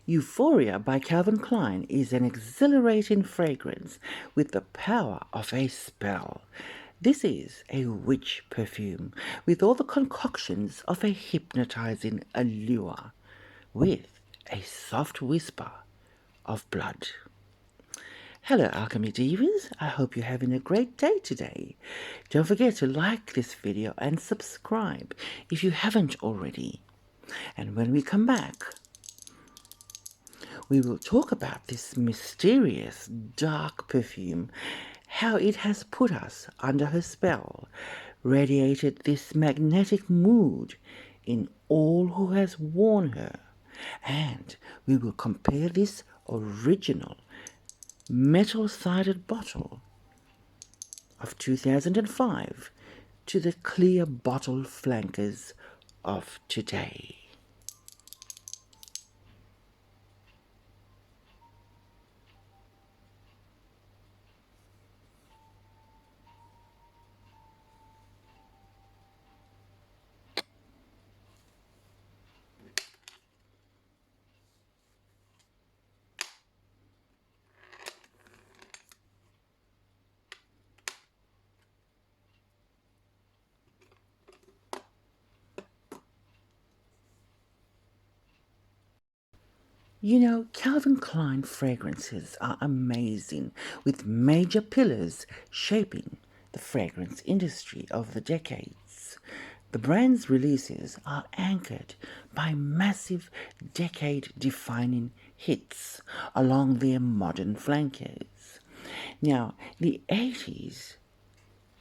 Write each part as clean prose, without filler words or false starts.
Euphoria by Calvin Klein is an exhilarating fragrance with the power of a spell. This is a witch perfume with all the concoctions of a hypnotizing allure, with a soft whisper of blood. Hello Alchemy Divas, I hope you're having a great day today. Don't forget to like this video and subscribe if you haven't already. And when we come back, we will talk about this mysterious dark perfume, how it has put us under her spell, radiated this magnetic mood in all who has worn her, and we will compare this original metal-sided bottle of 2005 to the clear bottle flankers of today. You know, Calvin Klein fragrances are amazing, with major pillars shaping the fragrance industry over the decades. The brand's releases are anchored by massive decade-defining hits along their modern flankers. Now, the 80s,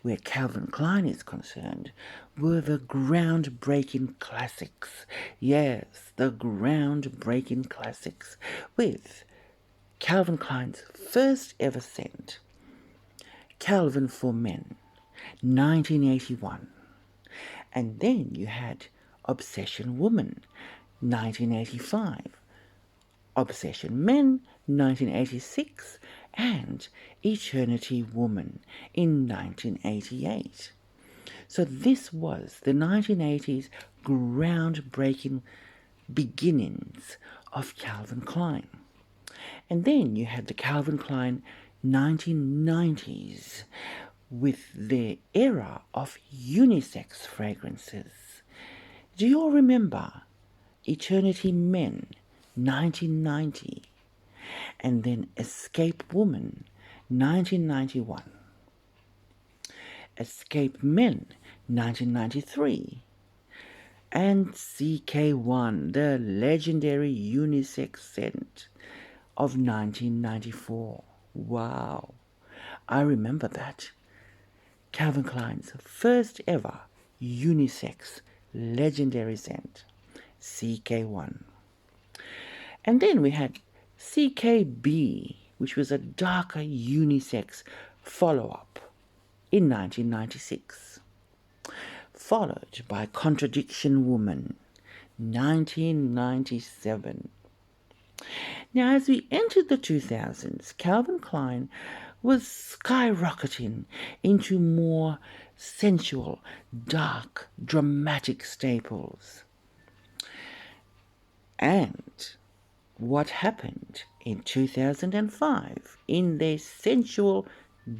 where Calvin Klein is concerned, were the groundbreaking classics. Yes, the groundbreaking classics, with Calvin Klein's first ever scent, Calvin for Men, 1981. And then you had Obsession Woman, 1985. Obsession Men, 1986, and Eternity Woman in 1988. So this was the 1980s groundbreaking beginnings of Calvin Klein. And then you had the Calvin Klein 1990s with their era of unisex fragrances. Do you all remember Eternity Men, 1990, and then Escape Woman, 1991, Escape Men, 1993, and CK1, the legendary unisex scent of 1994. Wow, I remember that. Calvin Klein's first ever unisex legendary scent, CK1. And then we had CKB, which was a darker unisex follow-up in 1996, followed by Contradiction Woman, 1997. Now, as we entered the 2000s, Calvin Klein was skyrocketing into more sensual, dark, dramatic staples. And what happened in 2005 in their sensual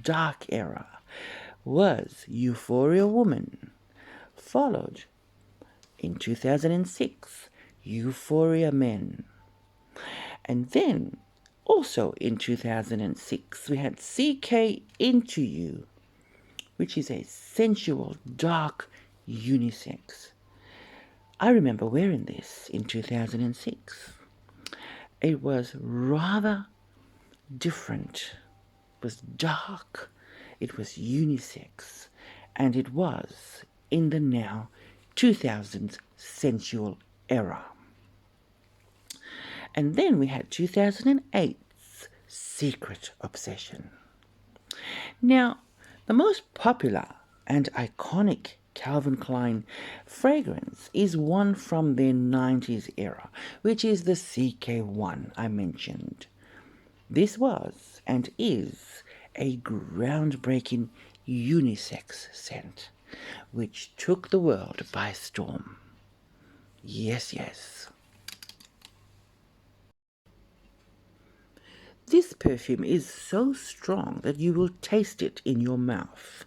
dark era was Euphoria Woman, followed in 2006 Euphoria Men, and then also in 2006 we had CK Into You, which is a sensual dark unisex. I remember wearing this in 2006. It was rather different. It was dark, it was unisex, and it was in the now 2000s sensual era. And then we had 2008's Secret Obsession. Now, the most popular and iconic Calvin Klein fragrance is one from their 90s era, which is the CK1 I mentioned. This was and is a groundbreaking unisex scent which took the world by storm. Yes, yes. This perfume is so strong that you will taste it in your mouth.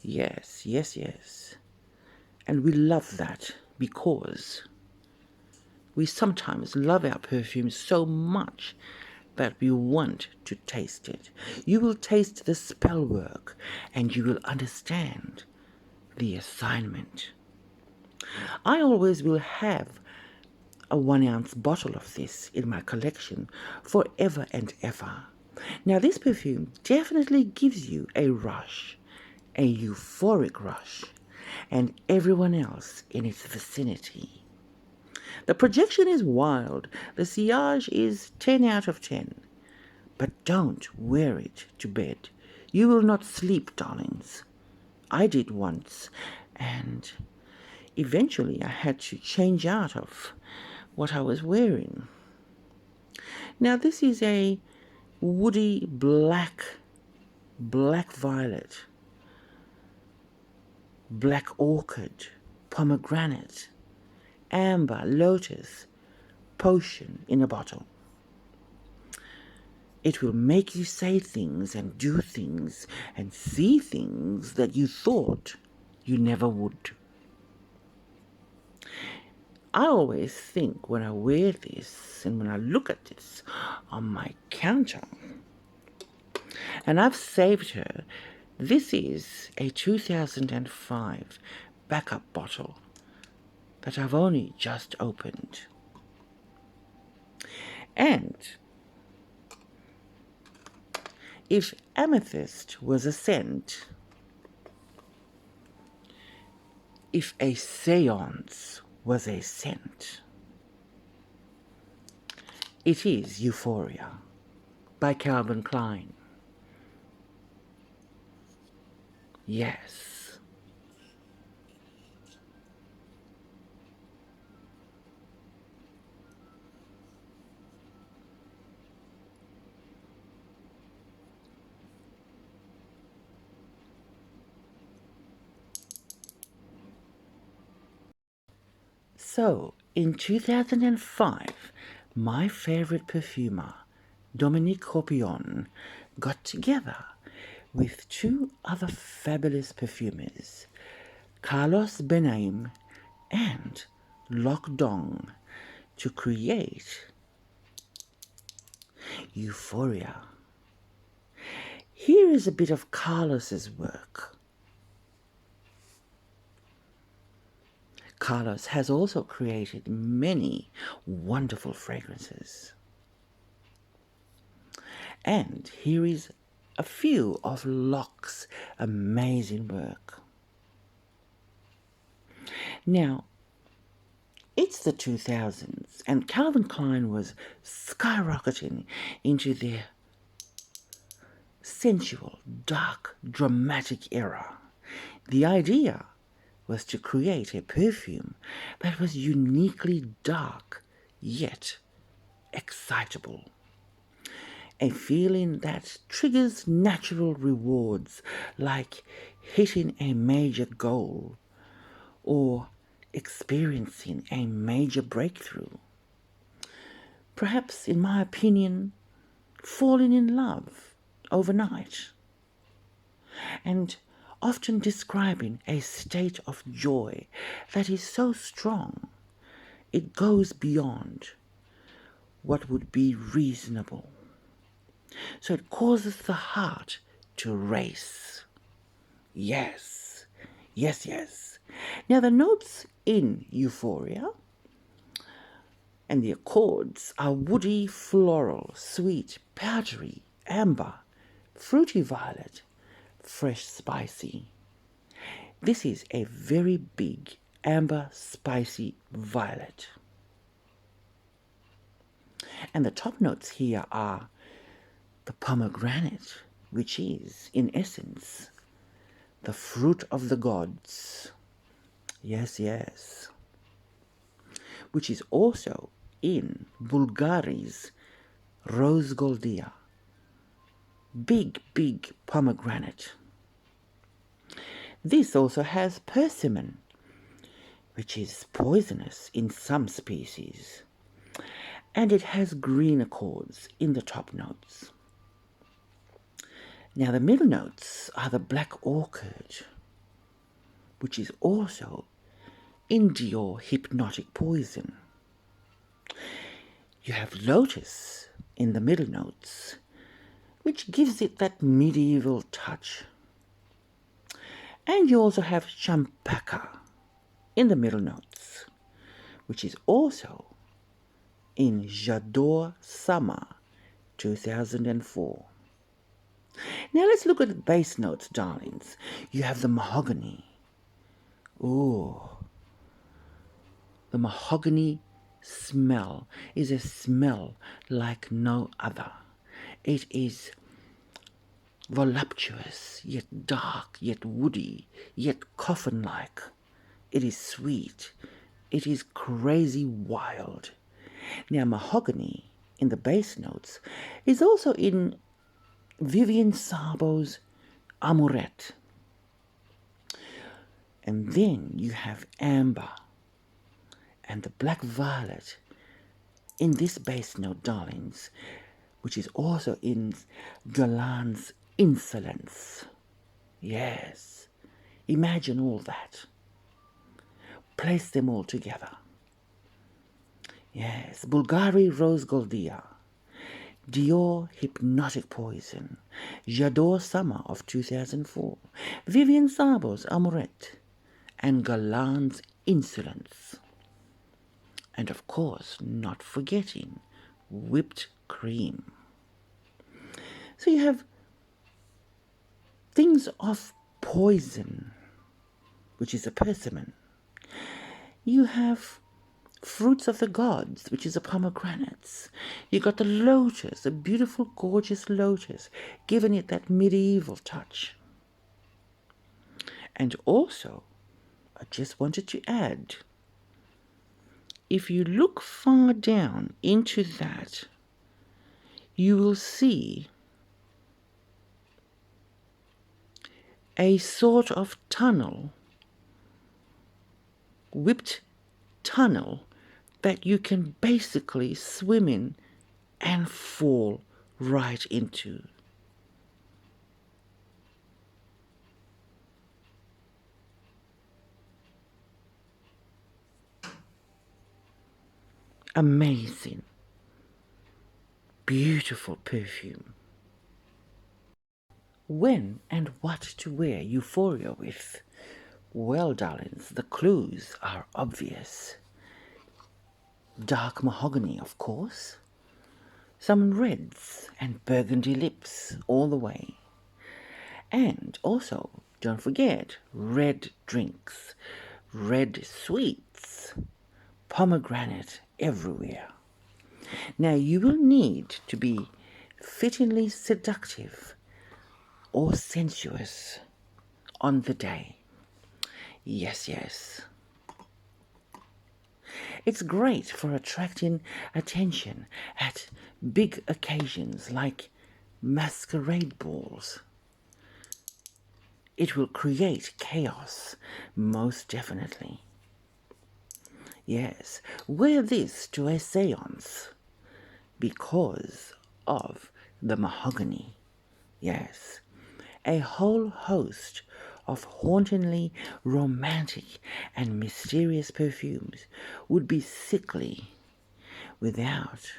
Yes, yes, yes. And we love that because we sometimes love our perfume so much that we want to taste it. You will taste the spell work and you will understand the assignment. I always will have a 1 ounce bottle of this in my collection forever and ever. Now, this perfume definitely gives you a rush, a euphoric rush, and everyone else in its vicinity. The projection is wild. The sillage is 10 out of 10. But don't wear it to bed. You will not sleep, darlings. I did once, and eventually I had to change out of what I was wearing. Now, this is a woody black violet, black orchid, pomegranate, amber, lotus, potion in a bottle. It will make you say things and do things and see things that you thought you never would. I always think when I wear this and when I look at this on my counter, and I've saved her, this is a 2005 backup bottle that I've only just opened. And if amethyst was a scent, if a seance was a scent, it is Euphoria by Klein. Yes. So, in 2005, my favorite perfumer, Dominique Copion, got together with two other fabulous perfumers, Carlos Benaim and Loc Dong, to create Euphoria. Here is a bit of Carlos's work. Carlos has also created many wonderful fragrances. And here is a few of Loc's amazing work. Now, it's the 2000s, and Calvin Klein was skyrocketing into their sensual, dark, dramatic era. The idea was to create a perfume that was uniquely dark, yet excitable. A feeling that triggers natural rewards like hitting a major goal or experiencing a major breakthrough. Perhaps, in my opinion, falling in love overnight. And often describing a state of joy that is so strong it goes beyond what would be reasonable. So it causes the heart to race. Yes, yes, yes. Now the notes in Euphoria and the accords are woody, floral, sweet, powdery, amber, fruity violet, fresh, spicy. This is a very big amber spicy violet. And the top notes here are the pomegranate, which is, in essence, the fruit of the gods. Yes, yes. Which is also in Bulgari's Rose Goldia. Big, big pomegranate. This also has persimmon, which is poisonous in some species. and it has green accords in the top notes. Now the middle notes are the black orchid, which is also in Dior Hypnotic Poison. You have lotus in the middle notes, which gives it that medieval touch. And you also have champaca in the middle notes, which is also in J'adore Summer 2004. Now let's look at the base notes, darlings. You have the mahogany. Ooh, the mahogany smell is a smell like no other. It is voluptuous, yet dark, yet woody, yet coffin-like. It is sweet. It is crazy wild. Now, mahogany in the base notes is also in Vivian Sabo's Amourette. And then you have amber and the black violet in this base note, darlings, which is also in Guerlain's Insolence. Yes, imagine all that. Place them all together. Yes, Bulgari Rose Goldia, Dior Hypnotic Poison, J'adore Summer of 2004, Vivian Sabo's Amourette, and Guerlain's Insolence. And of course, not forgetting whipped cream. So you have things of poison, which is a persimmon. You have fruits of the gods, which is a pomegranate. You got the lotus, a beautiful, gorgeous lotus, giving it that medieval touch. And also, I just wanted to add, if you look far down into that, you will see a sort of tunnel, whipped tunnel, that you can basically swim in and fall right into. Amazing, beautiful perfume. When and what to wear Euphoria with? Well, darlings, the clues are obvious. Dark mahogany, of course. Some reds and burgundy lips all the way. And also, don't forget, red drinks, red sweets, pomegranate everywhere. Now, you will need to be fittingly seductive or sensuous on the day. Yes, yes. It's great for attracting attention at big occasions like masquerade balls. It will create chaos, most definitely. Yes, wear this to a séance because of the mahogany. Yes, a whole host of hauntingly romantic and mysterious perfumes would be sickly without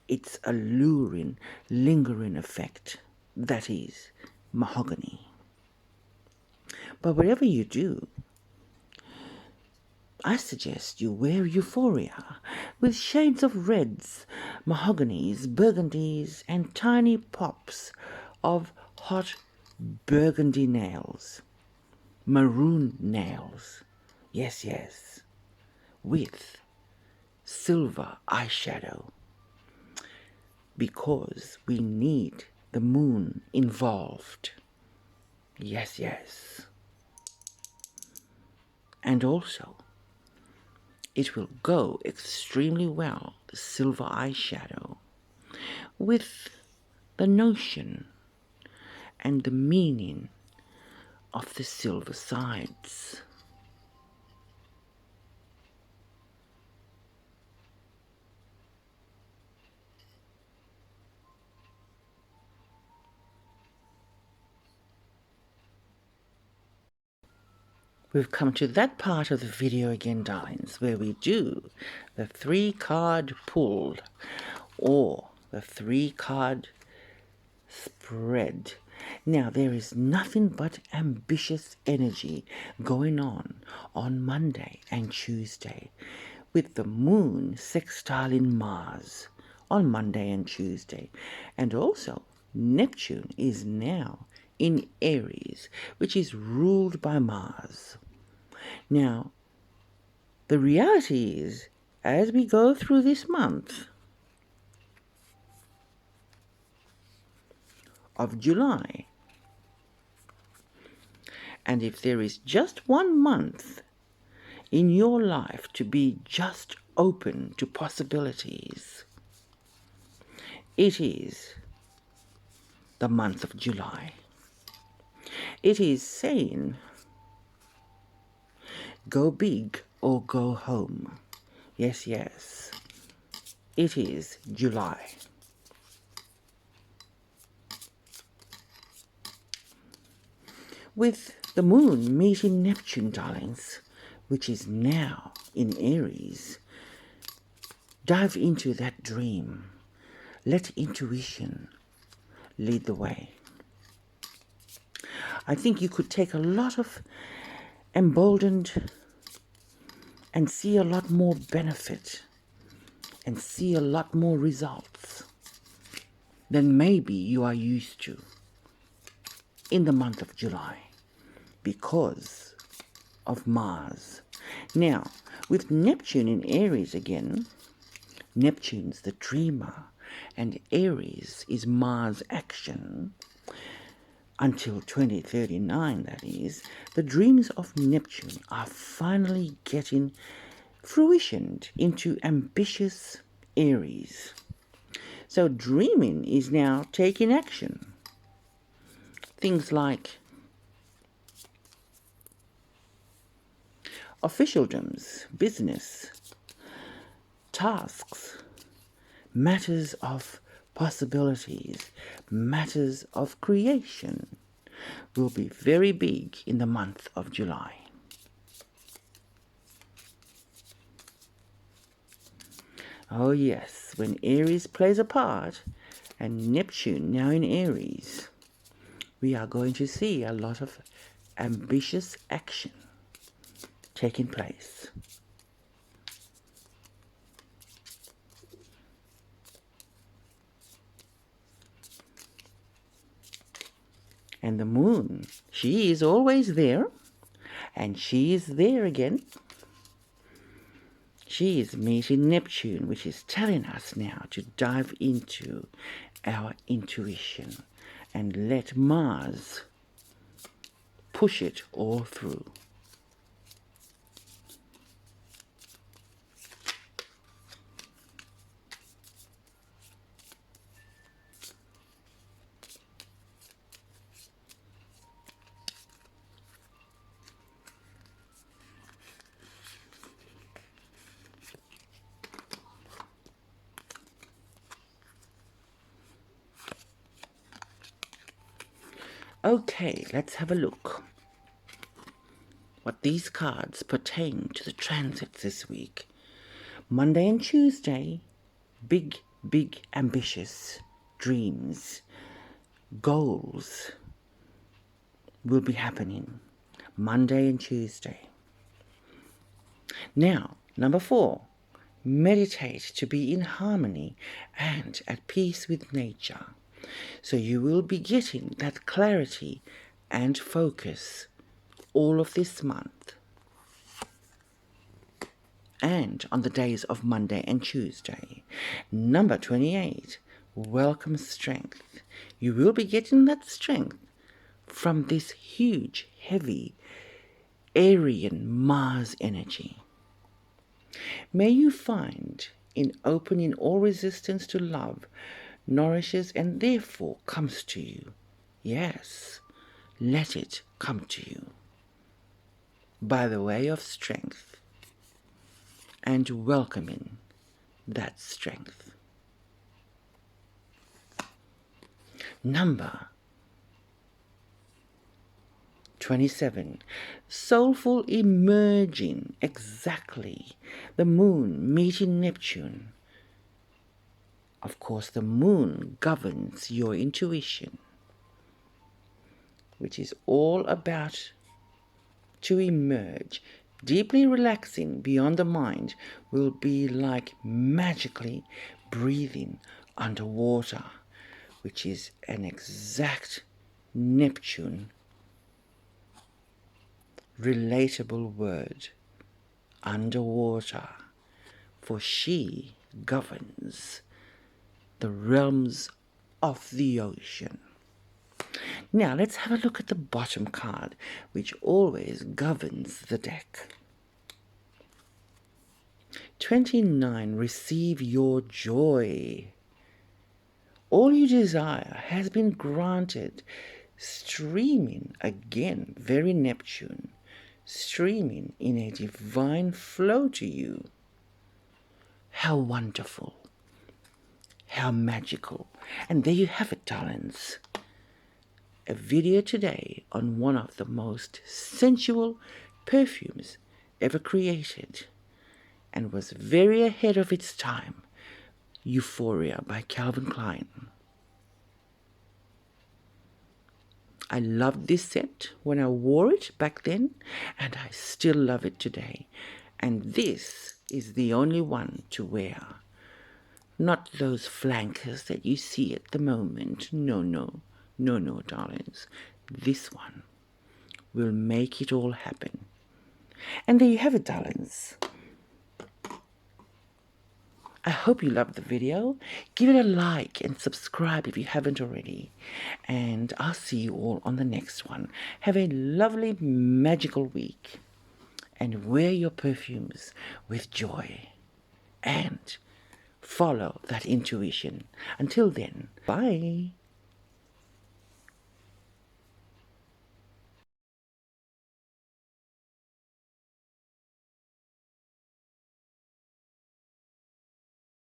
its alluring, lingering effect, that is, mahogany. But whatever you do, I suggest you wear Euphoria with shades of reds, mahoganies, burgundies, and tiny pops of hot burgundy nails, maroon nails, yes, yes, with silver eyeshadow, because we need the moon involved. Yes, yes. And also, it will go extremely well, the silver eyeshadow, with the notion and the meaning of the silver sides. We've come to that part of the video again, darlings, where we do the 3-card pull or the 3-card spread. Now, there is nothing but ambitious energy going on Monday and Tuesday, with the moon sextiling Mars on Monday and Tuesday. And also, Neptune is now in Aries, which is ruled by Mars. Now, the reality is, as we go through this month of July, and if there is just one month in your life to be just open to possibilities, it is the month of July. It is saying, go big or go home. Yes, yes. It is July. With the moon meeting Neptune, darlings, which is now in Aries, dive into that dream. Let intuition lead the way. I think you could take a lot of emboldened and see a lot more benefit and see a lot more results than maybe you are used to in the month of July because of Mars. Now, with Neptune in Aries again, Neptune's the dreamer and Aries is Mars action. Until 2039, that is, the dreams of Neptune are finally getting fruitioned into ambitious Aries. So dreaming is now taking action. Things like officialdoms, business, tasks, matters of possibilities, matters of creation will be very big in the month of July. Oh yes, when Aries plays a part, and Neptune now in Aries, we are going to see a lot of ambitious action taking place. And the moon, she is always there, and she is there again. She is meeting Neptune, which is telling us now to dive into our intuition and let Mars push it all through. Okay, let's have a look what these cards pertain to the transits this week. Monday and Tuesday, big, ambitious dreams, goals will be happening Monday and Tuesday. Now, number 4, meditate to be in harmony and at peace with nature. So you will be getting that clarity and focus all of this month. And on the days of Monday and Tuesday. Number 28, welcome strength. You will be getting that strength from this huge, heavy, Aryan Mars energy. May you find in opening all resistance to love nourishes and therefore comes to you. Yes, let it come to you by the way of strength and welcoming that strength. Number 27. Soulful emerging, exactly. The moon meeting Neptune. Of course, the moon governs your intuition, which is all about to emerge. Deeply relaxing beyond the mind will be like magically breathing underwater, which is an exact Neptune relatable word. Underwater, for she governs the realms of the ocean. Now let's have a look at the bottom card, which always governs the deck. 29. Receive your joy. All you desire has been granted. Streaming, again, very Neptune, streaming in a divine flow to you. How wonderful. How magical. And there you have it, darlings. A video today on one of the most sensual perfumes ever created, and was very ahead of its time. Euphoria by Calvin Klein. I loved this scent when I wore it back then, and I still love it today. And this is the only one to wear. Not those flankers that you see at the moment. No, no, no, no, darlings. This one will make it all happen. And there you have it, darlings. I hope you loved the video. Give it a like and subscribe if you haven't already. And I'll see you all on the next one. Have a lovely, magical week. And wear your perfumes with joy. And follow that intuition. Until then, bye.